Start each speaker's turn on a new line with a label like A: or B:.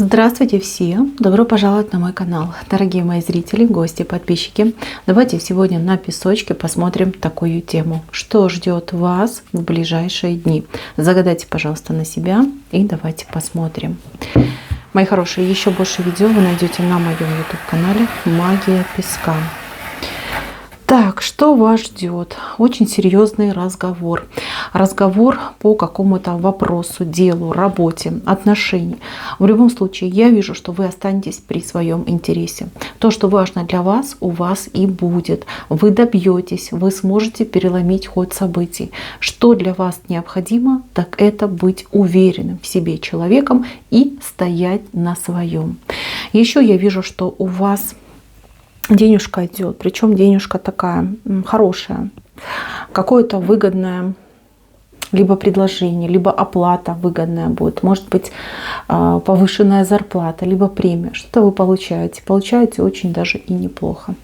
A: Здравствуйте все! Добро пожаловать на мой канал, дорогие мои зрители, гости, подписчики. Давайте сегодня на песочке посмотрим такую тему. Что ждет вас в ближайшие дни? Загадайте, пожалуйста, на себя и давайте посмотрим. Мои хорошие, еще больше видео вы найдете на моем YouTube-канале «Магия песка». Так, что вас ждет? Очень серьезный разговор. Разговор по какому-то вопросу, делу, работе, отношениям. В любом случае, я вижу, что вы останетесь при своем интересе. То, что важно для вас, у вас и будет. Вы добьетесь, вы сможете переломить ход событий. Что для вас необходимо, так это быть уверенным в себе человеком и стоять на своем. Еще я вижу, что у вас денежка идет, причем денежка такая хорошая, какое-то выгодное либо предложение, либо оплата выгодная будет, может быть повышенная зарплата, либо премия. Что-то вы получаете очень даже и неплохо.